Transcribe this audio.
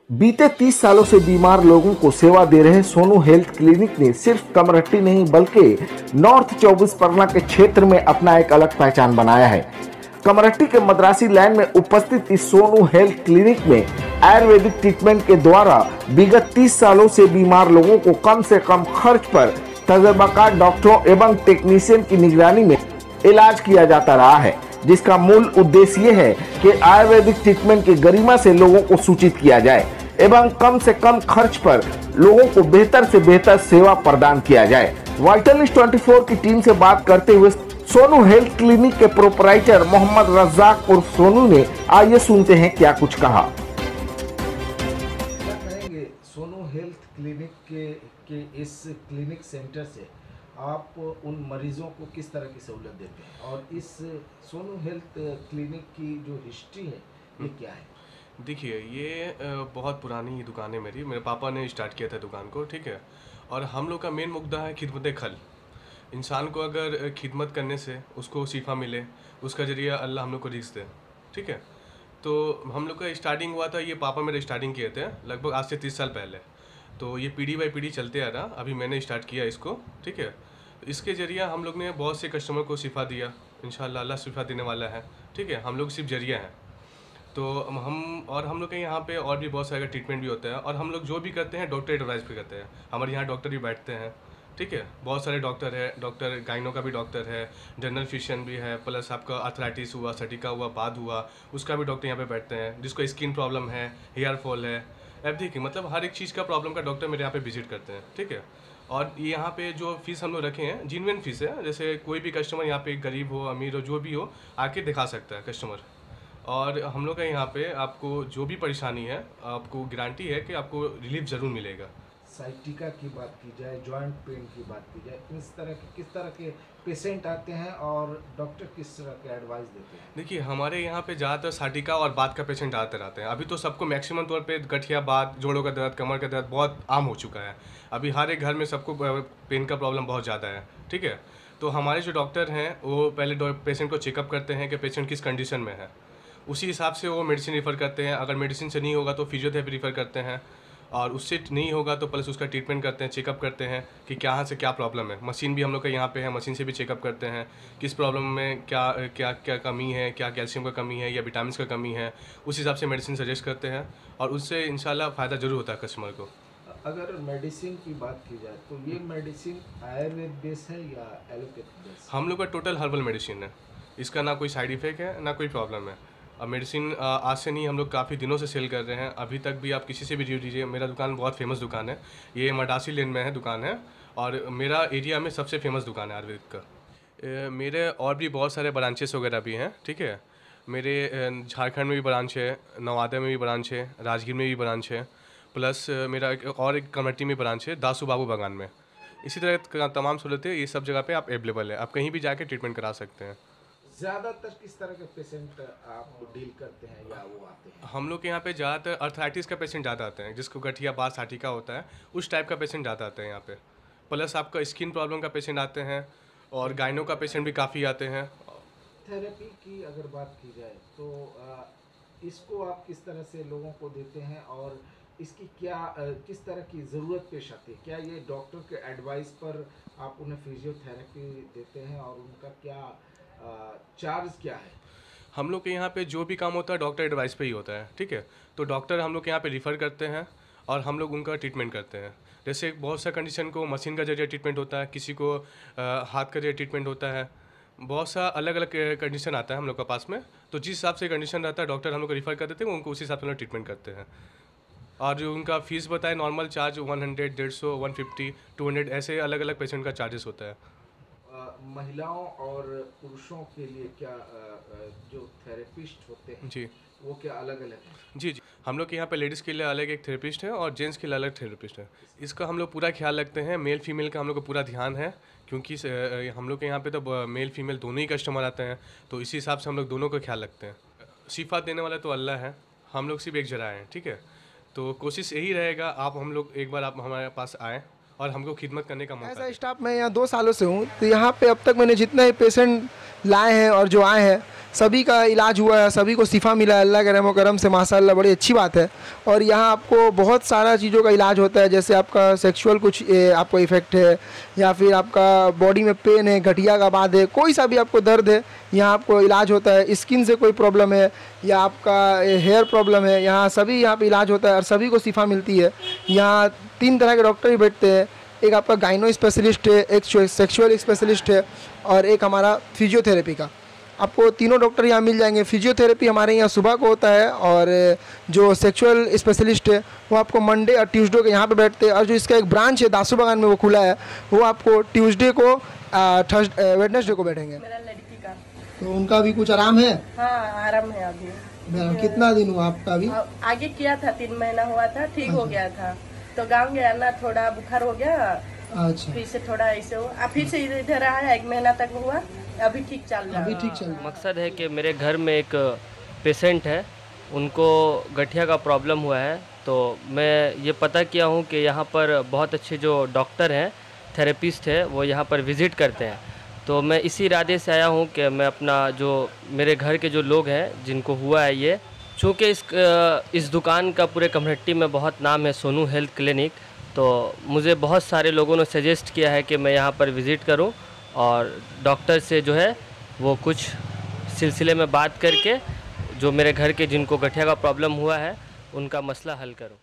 बीते 30 सालों से बीमार लोगों को सेवा दे रहे सोनू हेल्थ क्लिनिक ने सिर्फ कमरट्टी नहीं बल्कि नॉर्थ 24 परगना के क्षेत्र में अपना एक अलग पहचान बनाया है। कमरट्टी के मद्रासी लाइन में उपस्थित इस सोनू हेल्थ क्लिनिक में आयुर्वेदिक ट्रीटमेंट के द्वारा विगत 30 सालों से बीमार लोगों को कम से कम खर्च पर तजर्बाकार डॉक्टरों एवं टेक्नीशियन की निगरानी में इलाज किया जाता रहा है, जिसका मूल उद्देश्य ये है कि आयुर्वेदिक ट्रीटमेंट की गरिमा से लोगों को सूचित किया जाए एवं कम से कम खर्च पर लोगों को बेहतर से बेहतर सेवा प्रदान किया जाए। वाइटलिस्ट 24 की टीम से बात करते हुए सोनू हेल्थ क्लिनिक के प्रोपराइटर मोहम्मद रज्जाक उर्फ सोनू ने आइए सुनते हैं क्या कुछ कहा। क्या कहेंगे सोनू हेल्थ क्लिनिक के इस क्लिनिक सेंटर से आप उन मरीजों को किस तरह की सहूलत देते हैं और इस सोनू हेल्थ क्लिनिक की जो हिस्ट्री है ये क्या है? देखिए, ये बहुत पुरानी दुकान है मेरे पापा ने स्टार्ट किया था दुकान को, ठीक है। और हम लोग का मेन मुद्दा है खिदमत खल। इंसान को अगर खिदमत करने से उसको शिफा मिले, उसका जरिया अल्लाह हम लोग को रिज़्क़ दे, ठीक है। तो हम लोग का स्टार्टिंग हुआ था, ये पापा मेरे स्टार्टिंग किए थे लगभग आज से 30 साल पहले। तो ये पीढ़ी बाई पीढ़ी चलते आ रहा, अभी मैंने स्टार्ट किया इसको, ठीक है। इसके जरिया हम लोग ने बहुत से कस्टमर को शिफा दिया, इंशाअल्लाह अल्लाह शिफा देने वाला है, ठीक है। हम लोग सिर्फ जरिया हैं। तो हम लोग के यहाँ पे और भी बहुत सारा ट्रीटमेंट भी होता है और हम लोग जो भी करते हैं डॉक्टर एडवाइस पे करते हैं। हमारे यहाँ डॉक्टर भी बैठते हैं, ठीक है। बहुत सारे डॉक्टर है, डॉक्टर गाइनो का भी डॉक्टर है, जनरल फिजिशियन भी है, प्लस आपका आर्थराइटिस हुआ, सटिका हुआ, बाद हुआ, उसका भी डॉक्टर यहाँ पे बैठते हैं। जिसको स्किन प्रॉब्लम है, हेयर फॉल है, एवरीथिंग, मतलब हर एक चीज़ का प्रॉब्लम का डॉक्टर मेरे यहाँ पे विजिट करते हैं, ठीक है। और यहाँ पे जो फीस हम लोग रखे हैं जेन्युइन फीस है, जैसे कोई भी कस्टमर यहाँ पे गरीब हो, अमीर हो, जो भी हो, आके दिखा सकता है कस्टमर। और हम लोग का यहाँ पे आपको जो भी परेशानी है, आपको गारंटी है कि आपको रिलीफ ज़रूर मिलेगा। साइटिका की बात की जाए, जॉइंट पेन की बात की जाए, किस तरह के पेशेंट आते हैं और डॉक्टर किस तरह के एडवाइस देते हैं? देखिए, हमारे यहाँ पे ज़्यादातर साटिका और बात का पेशेंट आते रहते हैं। अभी तो सबको मैक्सिमम तौर पे गठिया, बात, जोड़ों का दर्द, कमर का दर्द बहुत आम हो चुका है। अभी हर एक घर में सबको पेन का प्रॉब्लम बहुत ज़्यादा है, ठीक है। तो हमारे जो डॉक्टर हैं वो पहले पेशेंट को चेकअप करते हैं कि पेशेंट किस कंडीशन में है, उसी हिसाब से वो मेडिसिन रेफ़र करते हैं। अगर मेडिसिन से नहीं होगा तो फिजियोथेरेपी रेफ़र करते हैं, और उससे नहीं होगा तो प्लस उसका ट्रीटमेंट करते हैं, चेकअप करते हैं कि कहाँ से क्या प्रॉब्लम है। मशीन भी हम लोग का यहाँ पे है, मशीन से भी चेकअप करते हैं किस प्रॉब्लम में क्या क्या क्या कमी है, क्या कैल्शियम का कमी है या विटामिन का कमी है। उस हिसाब से मेडिसिन सजेस्ट करते हैं और उससे इंशाल्लाह फ़ायदा ज़रूर होता है कस्टमर को। अगर मेडिसिन की बात की जाए तो ये मेडिसिन आयुर्वेद बेस है या एलोपैथ बेस? हम लोग का टोटल हर्बल मेडिसिन है, इसका ना कोई साइड इफ़ेक्ट है ना कोई प्रॉब्लम है। अब मेडिसिन आज से नहीं, हम लोग काफ़ी दिनों से सेल कर रहे हैं। अभी तक भी आप किसी से भी रिव्यू दीजिए, मेरा दुकान बहुत फेमस दुकान है, ये मडासी लेन में है दुकान है, और मेरा एरिया में सबसे फेमस दुकान है आयुर्वेद का। मेरे और भी बहुत सारे ब्रांचेस वगैरह भी हैं, ठीक है। मेरे झारखंड में भी ब्रांच है, नवादा में भी ब्रांच है, राजगीर में भी ब्रांच है, प्लस मेरा एक कमेटी में ब्रांच है दासू बाबू बागान में। इसी तरह तमाम सहूलतें ये सब जगह पे आप अवेलेबल है, आप कहीं भी जाके ट्रीटमेंट करा सकते हैं। ज़्यादातर किस तरह के पेशेंट आप डील करते हैं या वो आते हैं? हम लोग के यहाँ पे ज़्यादातर आर्थराइटिस का पेशेंट ज़्यादा आते हैं, जिसको गठिया, बात, साटिका होता है, उस टाइप का पेशेंट ज़्यादा आते हैं यहाँ पे। प्लस आपका स्किन प्रॉब्लम का पेशेंट आते हैं और गाइनो का पेशेंट भी काफ़ी आते हैं। थेरेपी की अगर बात की जाए तो इसको आप किस तरह से लोगों को देते हैं और इसकी किस तरह की ज़रूरत पेश आती है? क्या ये डॉक्टर के एडवाइस पर आप उन्हें फिजियोथेरेपी देते हैं और उनका क्या चार्ज क्या है? हम लोग के यहाँ पे जो भी काम होता है डॉक्टर एडवाइस पे ही होता है, ठीक है। तो डॉक्टर हम लोग के यहाँ पे रिफ़र करते हैं और हम लोग उनका ट्रीटमेंट करते हैं। जैसे बहुत सा कंडीशन को मशीन का जरिए ट्रीटमेंट होता है, किसी को हाथ का जरिए ट्रीटमेंट होता है, बहुत सा अलग अलग कंडीशन आता है हम लोग के पास में। तो जिस हिसाब से कंडीशन रहता है डॉक्टर हम लोग को रिफ़र कर देते हैं, उनको उसी हिसाब से हम लोग ट्रीटमेंट करते हैं। और जो उनका फ़ीस बताए, नॉर्मल चार्ज 100, 150, 150, 200, ऐसे अलग अलग पेशेंट का चार्जेस होता है। महिलाओं और पुरुषों के लिए क्या जो थेरेपिस्ट होते हैं जी वो क्या अलग अलग हैं? जी जी, हम लोग के यहाँ पे लेडीज़ के लिए अलग एक थेरेपिस्ट है और जेंट्स के लिए अलग थेरेपिस्ट है। इसका हम लोग पूरा ख्याल रखते हैं, मेल फीमेल का हम लोग को पूरा ध्यान है, क्योंकि हम लोग के यहाँ पे तो मेल फीमेल दोनों ही कस्टमर आते हैं, तो इसी हिसाब से हम लोग दोनों का ख्याल रखते हैं। शिफा देने वाला तो अल्लाह है, हम लोग सिर्फ एक जरा हैं, ठीक है। तो कोशिश यही रहेगा, आप हम लोग एक बार आप हमारे पास आएँ और हमको खिदमत करने का मौका ऐसा दें। स्टाफ मैं यहाँ 2 सालों से हूँ, तो यहाँ पे अब तक मैंने जितने ही पेशेंट लाए हैं और जो आए हैं सभी का इलाज हुआ है, सभी को शिफा मिला है अल्लाह के रहम करम से, माशाल्लाह बड़ी अच्छी बात है। और यहाँ आपको बहुत सारा चीज़ों का इलाज होता है, जैसे आपका सेक्सुअल कुछ आपको इफेक्ट है या फिर आपका बॉडी में पेन है, गठिया का बाद है, कोई सा भी आपको दर्द है यहाँ आपको इलाज होता है। स्किन से कोई प्रॉब्लम है या आपका हेयर प्रॉब्लम है, यहाँ सभी यहाँ पे इलाज होता है और सभी को शिफा मिलती है। यहाँ 3 तरह के डॉक्टर ही बैठते हैं, एक आपका गाइनो स्पेशलिस्ट है, एक सेक्सुअल स्पेशलिस्ट है और एक हमारा फिजियोथेरेपी का। आपको तीनों डॉक्टर यहाँ मिल जाएंगे। फिजियोथेरेपी हमारे यहाँ सुबह को होता है और जो सेक्सुअल स्पेशलिस्ट है वो आपको मंडे और ट्यूसडे को यहाँ पे बैठते हैं, और जो इसका एक ब्रांच है दासू बागान में वो खुला है, वो आपको ट्यूसडे को वेडनेसडे को बैठेंगे। मेरा लड़की का तो उनका भी कुछ आराम है? हाँ आराम है अभी। कितना दिन हुआ आपका अभी? आगे किया था 3 महीना हुआ था, ठीक हो गया था, तो गाँव गया ना, थोड़ा बुखार हो गया, अच्छा, फिर से थोड़ा ऐसे हुआ, फिर से इधर आया, 1 महीना तक हुआ, अभी ठीक चल रहा है। अभी ठीक चल रहा है। मकसद है कि मेरे घर में एक पेशेंट है, उनको गठिया का प्रॉब्लम हुआ है, तो मैं ये पता किया हूँ कि यहाँ पर बहुत अच्छे जो डॉक्टर हैं, थेरेपिस्ट है, वो यहाँ पर विज़िट करते हैं। तो मैं इसी इरादे से आया हूँ कि मैं अपना जो मेरे घर के जो लोग हैं जिनको हुआ है ये, चूँकि इस दुकान का पूरे कम्युनिटी में बहुत नाम है सोनू हेल्थ क्लिनिक, तो मुझे बहुत सारे लोगों ने सजेस्ट किया है कि मैं यहाँ पर विज़िट करूँ और डॉक्टर से जो है वो कुछ सिलसिले में बात करके जो मेरे घर के जिनको गठिया का प्रॉब्लम हुआ है उनका मसला हल करूँ।